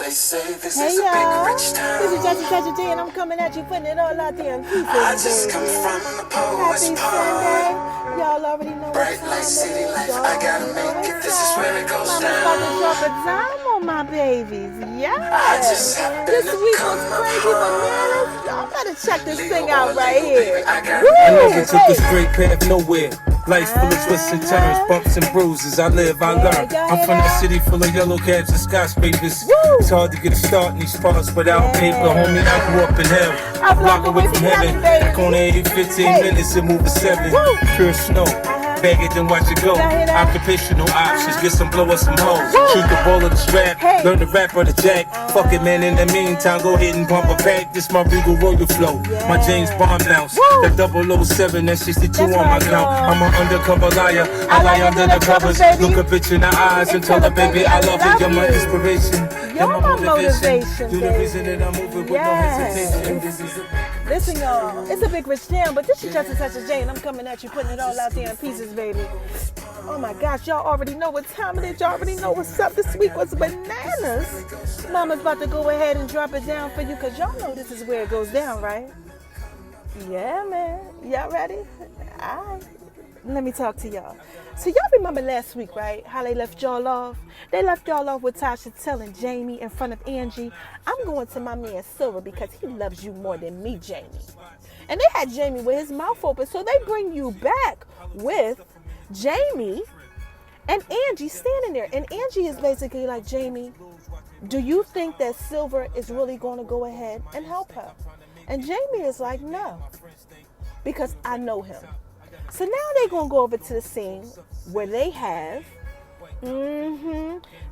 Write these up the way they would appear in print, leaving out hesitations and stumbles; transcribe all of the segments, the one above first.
They say this Hey is a big y'all, rich this is town. Judge J, and I'm coming at you, putting it all out there in pieces, I just come baby. from the poet's Happy part. Sunday. Y'all already know what Bright time light, it city is. life, Y'all I gotta already know make it. it's This is where it goes Mama's about to drop a down. dime on my babies. I Yes. just happen This to week was come crazy bananas. apart. Y'all better check this Legal thing out or right illegal, baby, here. I gotta I make never Woo! it. took a Hey. straight path nowhere. Life's full of twists and turns, bumps and bruises. I live, I Yeah, learn. y'all I'm hear from that that? city full of yellow cabs and skyscrapers. Woo! It's hard to get a start in these parts without paper, homie. Yeah. I grew up in hell, I a block away from heaven. Back baby. on the 15 Hey. minutes and move a 7. Woo! Pure snow. Bag it, then watch it go. Y'all hear that? Occupational options, get some blow or some hoes. Woo! Shoot the ball of the strap, Hey. learn the rap or the jack. Fuck it, man. In the meantime, go ahead and pump a pack. This my Regal Royal flow, my James Bond bounce. Woo! That 007, that 62 That's on my right, count. y'all. I'm an undercover liar. I lie under the covers. baby. Look a bitch in the eyes and tell her, baby, I love you. You're my inspiration. You're my motivation, You're the baby. reason that I'm moving with Yes. no hesitation. This is a Listen, y'all, it's a big rich town, but this is just a touch of J, and I'm coming at you, putting it all out there in pieces, baby. Oh my gosh, y'all already know what time it is. Y'all already know what's up. This week was bananas. Mama's about to go ahead and drop it down for you, because y'all know this is where it goes down, right? Yeah, man. Y'all ready? All right. Let me talk to y'all. So y'all remember last week, right? How they left y'all off? They left y'all off with Tasha telling Jamie in front of Angie, I'm going to my man Silver because he loves you more than me, Jamie. And they had Jamie with his mouth open. So they bring you back with Jamie and Angie standing there. And Angie is basically like, Jamie, do you think that Silver is really going to go ahead and help her? And Jamie is like, no, because I know him. So now they're going to go over to the scene where they have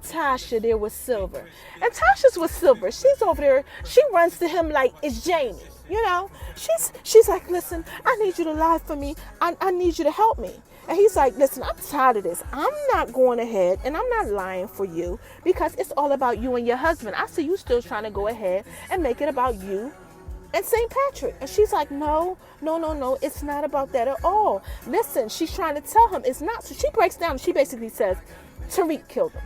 Tasha there with Silver. And Tasha's with Silver. She's over there. She runs to him like it's Jamie. You know, she's like, listen, I need you to lie for me. I need you to help me. And he's like, listen, I'm tired of this. I'm not going ahead and I'm not lying for you because it's all about you and your husband. I see you still trying to go ahead and make it about you and St. Patrick. And she's like, no, it's not about that at all. Listen, she's trying to tell him it's not. So she breaks down and she basically says, Tariq killed him.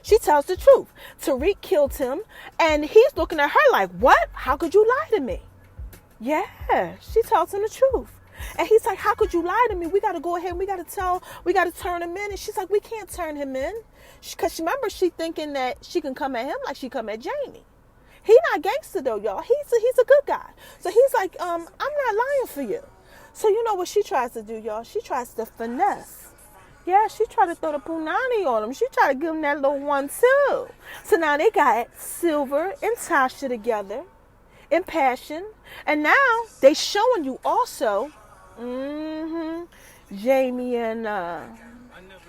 She tells the truth. Tariq killed him, and he's looking at her like, what? How could you lie to me? Yeah, she tells him the truth. And he's like, how could you lie to me? We got to go ahead and we got to turn him in. And she's like, we can't turn him in. Because remember, she thinking that she can come at him like she come at Jamie. He not gangster though, y'all. He's a good guy. So he's like, I'm not lying for you. So you know what she tries to do, y'all? She tries to finesse. Yeah, she tried to throw the punani on him. She tried to give him that little 1-2. So now they got Silver and Tasha together in passion. And now they showing you also Jamie and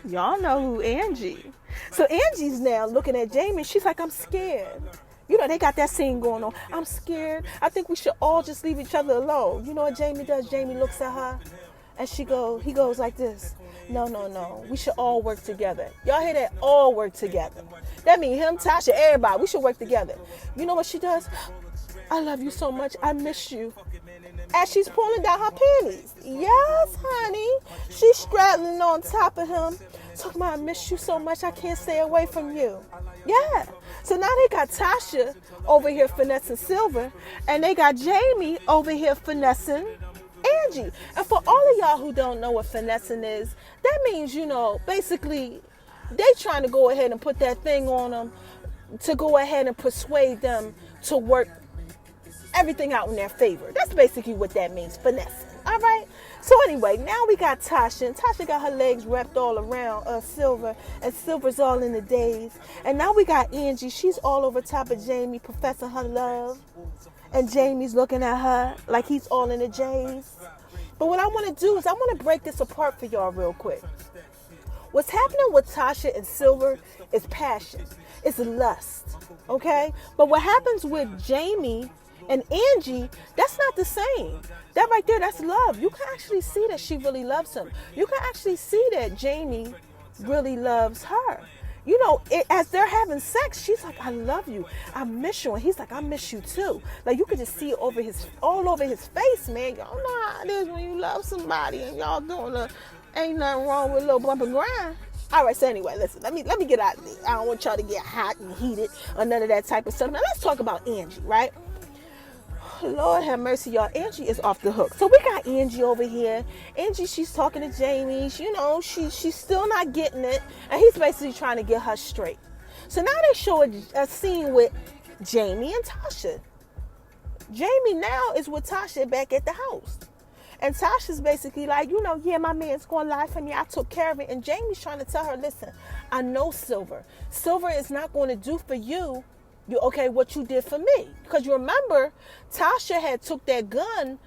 y'all know who Angie. So Angie's now looking at Jamie. She's like, I'm scared. You know, they got that scene going on. I'm scared. I think we should all just leave each other alone. You know what Jamie does? Jamie looks at her and he goes like this. No. We should all work together. Y'all hear that? All work together. That means him, Tasha, everybody. We should work together. You know what she does? I love you so much. I miss you. As she's pulling down her panties. Yes, honey. She's straddling on top of him. Talking about, I miss you so much. I can't stay away from you. Yeah. So now they got Tasha over here finessing Silver. And they got Jamie over here finessing Angie. And for all of y'all who don't know what finessing is, that means, you know, basically they trying to go ahead and put that thing on them to go ahead and persuade them to work everything out in their favor. That's basically what that means, finessing. All right. So anyway, now we got Tasha, and Tasha got her legs wrapped all around Silver, and Silver's all in the daze. And now we got Angie. She's all over top of Jamie, professing her love. And Jamie's looking at her like he's all in the J's. But what I want to do is I want to break this apart for y'all real quick. What's happening with Tasha and Silver is passion. It's lust. Okay? But what happens with Jamie and Angie, that's not the same. That right there, that's love. You can actually see that she really loves him. You can actually see that Jamie really loves her. You know, as they're having sex, she's like, I love you. I miss you. And he's like, I miss you too. Like, you could just see it all over his face, man. Y'all know how it is when you love somebody and y'all doing ain't nothing wrong with a little bump and grind. All right, so anyway, listen, let me get out of there. I don't want y'all to get hot and heated or none of that type of stuff. Now let's talk about Angie, right? Lord have mercy, y'all. Angie is off the hook. So we got Angie over here. Angie, she's talking to Jamie. She's still not getting it, and he's basically trying to get her straight. So now they show a scene with Jamie and Tasha. Jamie now is with Tasha back at the house. And Tasha's basically like, yeah, my man's going to lie for me. I took care of it. And Jamie's trying to tell her, listen, I know Silver. Silver is not going to do for you, what you did for me. Because you remember, Tasha had took that gun,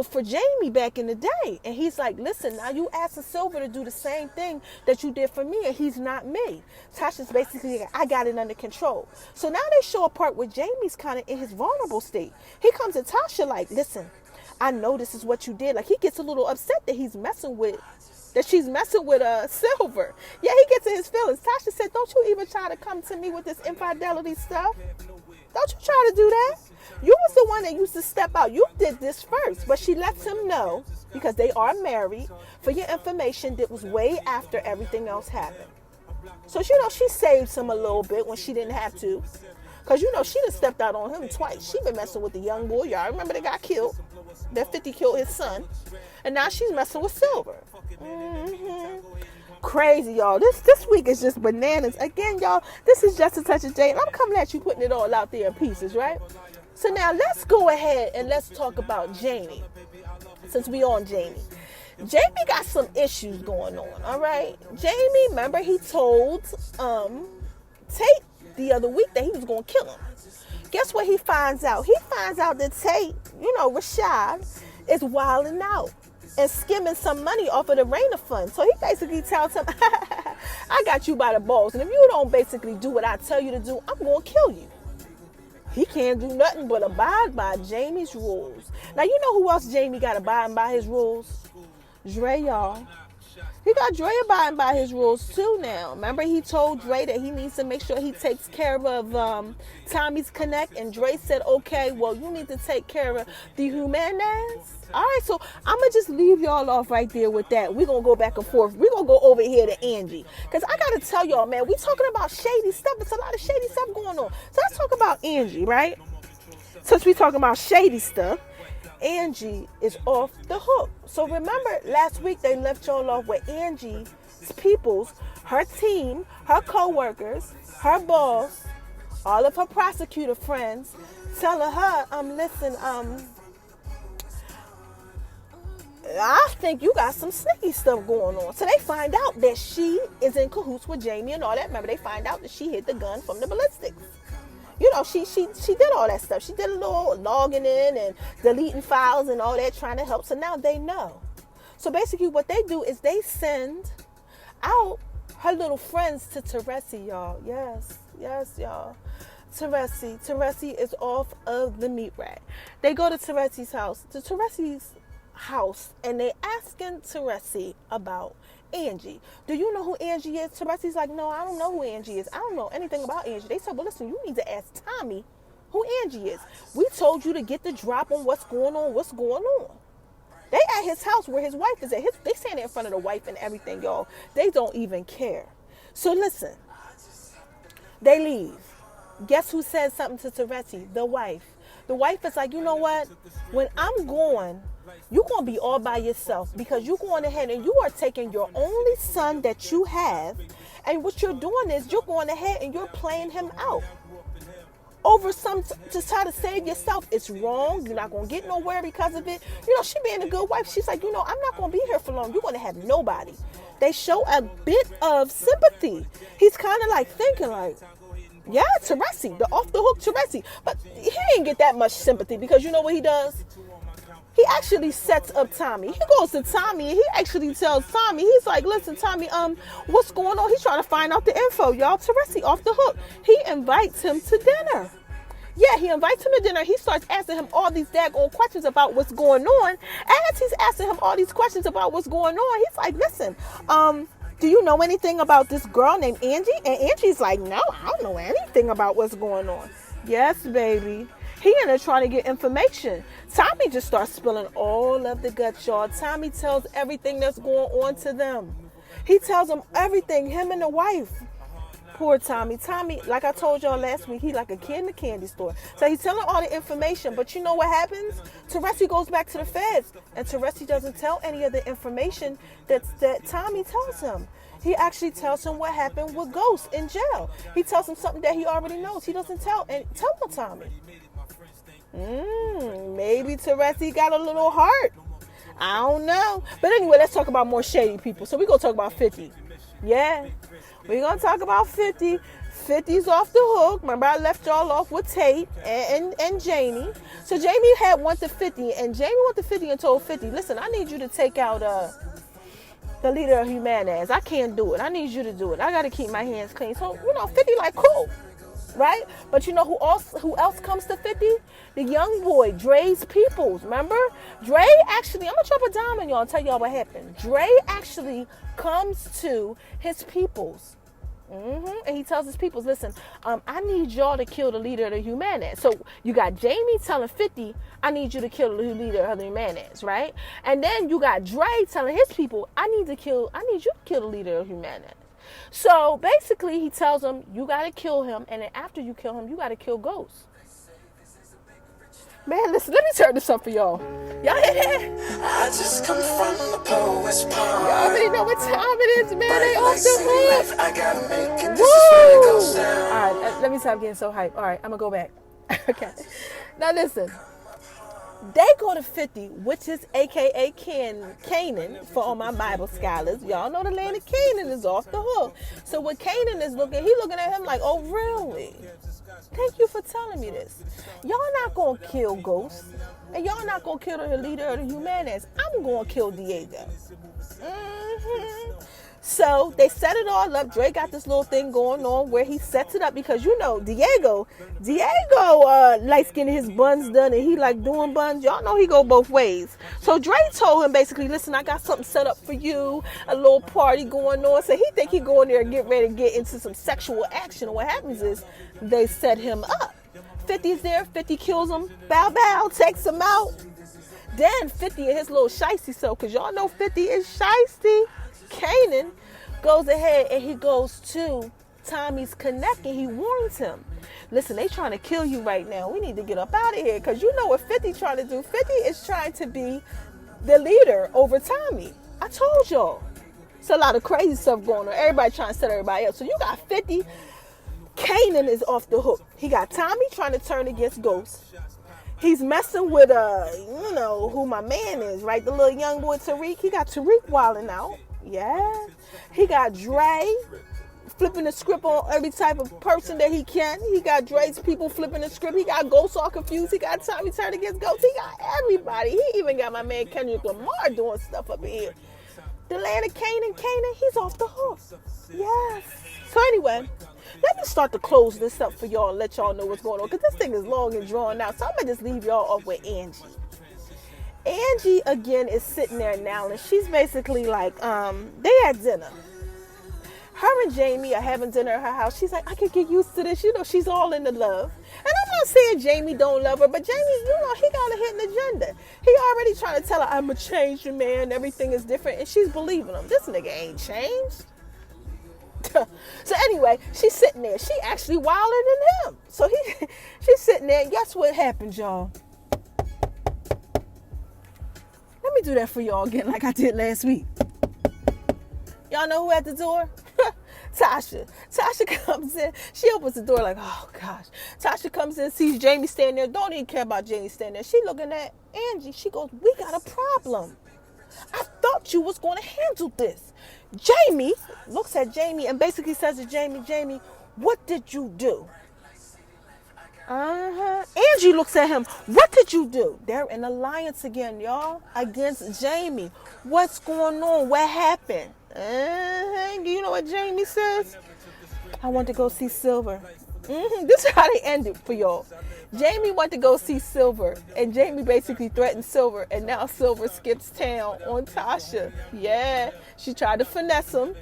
for Jamie back in the day. And he's like, listen, now you asking Silver to do the same thing that you did for me, and he's not me. Tasha's basically like, I got it under control. So now they show a part where Jamie's kind of in his vulnerable state. He comes to Tasha like, listen, I know this is what you did. Like, he gets a little upset that she's messing with Silver. Yeah, he gets in his feelings. Tasha said, don't you even try to come to me with this infidelity stuff. Don't you try to do that. You was the one that used to step out. You did this first. But she lets him know, because they are married, for your information, that was way after everything else happened. So, she saved him a little bit when she didn't have to. Because, she done stepped out on him twice. She been messing with the young boy. Y'all remember they got killed. That 50 killed his son. And now she's messing with Silver. Crazy, y'all. This week is just bananas. Again, y'all, this is Just a Touch of J. And I'm coming at you putting it all out there in pieces, right? So now let's go ahead and let's talk about Jamie. Since we on Jamie. Jamie got some issues going on, all right? Jamie, remember he told Tate the other week that he was going to kill him. Guess what he finds out? He finds out that Tate, Rashad, is wilding out and skimming some money off of the Rainer fund. So he basically tells him, I got you by the balls. And if you don't basically do what I tell you to do, I'm going to kill you. He can't do nothing but abide by Jamie's rules. Now, you know who else Jamie got abiding by his rules? Dre, y'all. He got Dre abiding by his rules too now. Remember, he told Dre that he needs to make sure he takes care of Tommy's Connect. And Dre said, okay, well, you need to take care of the Jimenez. All right, so I'm going to just leave y'all off right there with that. We're going to go back and forth. We're going to go over here to Angie. Because I got to tell y'all, man, we talking about shady stuff. There's a lot of shady stuff going on. So let's talk about Angie, right? Since we talking about shady stuff, Angie is off the hook. So remember, last week they left y'all off with Angie's peoples, her team, her co-workers, her boss, all of her prosecutor friends, telling her, listen, I think you got some sneaky stuff going on. So they find out that she is in cahoots with Jamie and all that. Remember, they find out that she hid the gun from the ballistics. She did all that stuff. She did a little logging in and deleting files and all that, trying to help. So now they know. So basically what they do is they send out her little friends to Teresi, y'all. Yes, y'all. Teresi is off of the meat rack. They go to Teresi's house, and they asking Teresi about Angie. Do you know who Angie is? Teresi's like, no, I don't know who Angie is. I don't know anything about Angie. They said, well, listen, you need to ask Tommy who Angie is. We told you to get the drop on what's going on. They at his house where his wife is at. They standing in front of the wife and everything, y'all. They don't even care. So listen, they leave. Guess who said something to Teresi? The wife. The wife is like, you know what? When I'm gone, you're going to be all by yourself, because you're going ahead and you are taking your only son that you have, and what you're doing is you're going ahead and you're playing him out over to try to save yourself. It's wrong. You're not going to get nowhere because of it. She being a good wife. She's like, I'm not going to be here for long. You're going to have nobody. They show a bit of sympathy. He's kind of like thinking like, yeah, Teresi, the off the hook Teresi. But he ain't get that much sympathy, because you know what he does? He actually sets up Tommy. He goes to Tommy and he actually tells Tommy, he's like, listen, Tommy, what's going on? He's trying to find out the info, y'all. Teresi off the hook. He invites him to dinner. Yeah, he invites him to dinner. He starts asking him all these daggone questions about what's going on. As he's asking him all these questions about what's going on, he's like, listen, do you know anything about this girl named Angie? And Angie's like, no, I don't know anything about what's going on. Yes, baby. He in there trying to get information. Tommy just starts spilling all of the guts, y'all. Tommy tells everything that's going on to them. He tells him everything, him and the wife. Poor Tommy. Tommy, like I told y'all last week, he like a kid in the candy store. So he's telling all the information, but you know what happens? Teresi goes back to the feds, and Teresi doesn't tell any of the information that Tommy tells him. He actually tells him what happened with Ghost in jail. He tells him something that he already knows. He doesn't tell Tommy. Maybe Teresi got a little heart. I don't know. But anyway, let's talk about more shady people. So we're going to talk about 50. Yeah. We're going to talk about 50. 50's off the hook. Remember, I left y'all off with Tate and Jamie. So Jamie had went to 50, and Jamie went to 50 and told 50, listen, I need you to take out the leader of Jimenez. I can't do it. I need you to do it. I got to keep my hands clean. So, 50 like, cool. Right? But you know who else comes to 50? The young boy, Dre's Peoples. Remember? Dre actually, I'm going to drop a dime on y'all and tell y'all what happened. Dre actually comes to his peoples. And he tells his peoples, listen, I need y'all to kill the leader of the Jimenez. So you got Jamie telling 50, I need you to kill the leader of the Jimenez, right? And then you got Dre telling his people, I need you to kill the leader of Jimenez. So basically he tells them, you got to kill him, and then after you kill him, you got to kill Ghost. Man, listen, let me turn this up for y'all. Y'all hear that? I just come from the poet's pond. Y'all already know what time it is, man. They off the hook. I gotta make it. This is where it goes Woo! down. All right, let me stop getting so hyped. All right, I'm going to go back. Okay. Now listen. They go to 50, which is a.k.a. Canaan, for all my Bible scholars. Y'all know the land of Canaan is off the hook. So when Canaan is looking, he looking at him like, oh, really? Thank you for telling me this. Y'all not going to kill Ghost. And y'all not going to kill the leader of the Jimenez. I'm going to kill Diego. So they set it all up. Dre got this little thing going on where he sets it up because Diego likes getting his buns done, and he like doing buns. Y'all know he go both ways. So Dre told him basically, listen, I got something set up for you, a little party going on. So he think he go in there and get ready to get into some sexual action. And what happens is they set him up. 50's there, 50 kills him, bow, takes him out. Then 50 and his little shicey self, because y'all know 50 is shicey. Canaan goes ahead and he goes to Tommy's connect and he warns him, listen, they trying to kill you right now. We need to get up out of here, because you know what 50 trying to do. 50 is trying to be the leader over Tommy. I told y'all. It's a lot of crazy stuff going on. Everybody trying to set everybody up. So you got 50. Canaan is off the hook. He got Tommy trying to turn against Ghost. He's messing with who my man is, right? The little young boy Tariq. He got Tariq wilding out. Yeah. He got Dre flipping the script on every type of person that he can. He got Dre's people flipping the script. He got Ghost all confused. He got Tommy turn against Ghost. He got everybody. He even got my man Kendrick Lamar doing stuff up in here. The land of Canaan, he's off the hook. Yes. So anyway, let me start to close this up for y'all and let y'all know what's going on, because this thing is long and drawn out. So I'm going to just leave y'all off with Angie. Angie, again, is sitting there now, and she's basically like, they had dinner. Her and Jamie are having dinner at her house. She's like, I can get used to this. She's all into love. And I'm not saying Jamie don't love her, but Jamie, he got a hidden agenda. He already trying to tell her, I'm a changed man. Everything is different. And she's believing him. This nigga ain't changed. So anyway, she's sitting there. She actually wilder than him. So she's sitting there. And guess what happened, y'all? Let me do that for y'all again like I did last week. Y'all know who at the door? Tasha. Tasha comes in. She opens the door like, oh, gosh. Tasha comes in, sees Jamie standing there. Don't even care about Jamie standing there. She looking at Angie. She goes, we got a problem. I thought you was going to handle this. Jamie looks at Jamie and basically says to Jamie, what did you do? Angie looks at him. What did you do? They're in alliance again, y'all, against Jamie. What's going on? What happened? You know what Jamie says? I want to go see Silver. This is how they ended for y'all. Jamie went to go see Silver, and Jamie basically threatened Silver, and now Silver skips town on Tasha. Yeah, she tried to finesse him.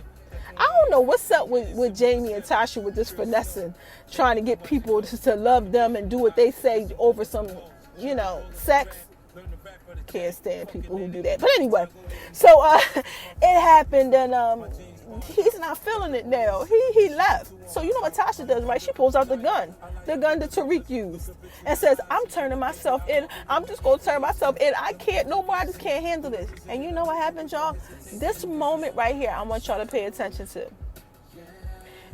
I don't know what's up with Jamie and Tasha with this finessing, trying to get people to love them and do what they say over some, sex. Can't stand people who do that. But anyway, so it happened, and he's not feeling it now. He left. So you know what Tasha does, right? She pulls out the gun that Tariq used, and says, I'm turning myself in. I'm just going to turn myself in. I can't, no more, I just can't handle this. And you know what happens, y'all? This moment right here, I want y'all to pay attention to.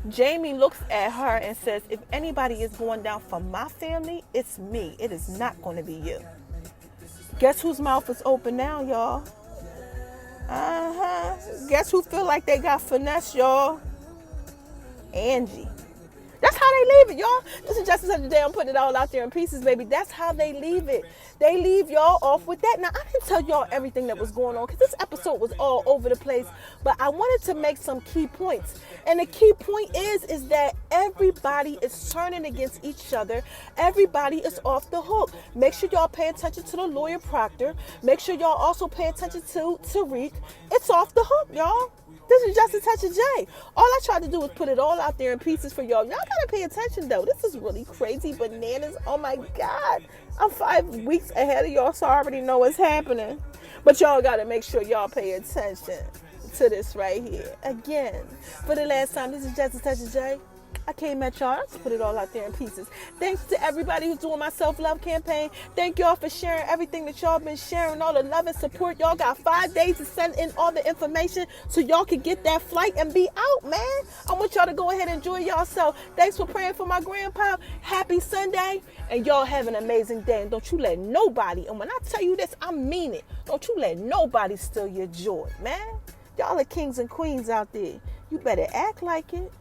Jamie looks at her and says, if anybody is going down for my family, it's me. It is not going to be you. Guess whose mouth is open now, y'all? Guess who feel like they got finesse, y'all? Angie. That's how they leave it, y'all. This is just another day. I'm putting it all out there in pieces, baby. That's how they leave it. They leave y'all off with that. Now, I didn't tell y'all everything that was going on because this episode was all over the place. But I wanted to make some key points. And the key point is that everybody is turning against each other. Everybody is off the hook. Make sure y'all pay attention to the lawyer Proctor. Make sure y'all also pay attention to Tariq. It's off the hook, y'all. This is just a touch of J. All I tried to do was put it all out there in pieces for y'all. Y'all gotta pay attention though. This is really crazy bananas. Oh my God. I'm 5 weeks ahead of y'all, so I already know what's happening. But y'all gotta make sure y'all pay attention to this right here. Again, for the last time, this is just a touch of J. I came at y'all. Let's put it all out there in pieces. Thanks to everybody who's doing my self-love campaign. Thank y'all for sharing everything that y'all been sharing, all the love and support. Y'all got 5 days to send in all the information so y'all can get that flight and be out, man. I want y'all to go ahead and enjoy yourself. Thanks for praying for my grandpa. Happy Sunday. And y'all have an amazing day. And don't you let nobody, and when I tell you this, I mean it. Don't you let nobody steal your joy, man. Y'all are kings and queens out there. You better act like it.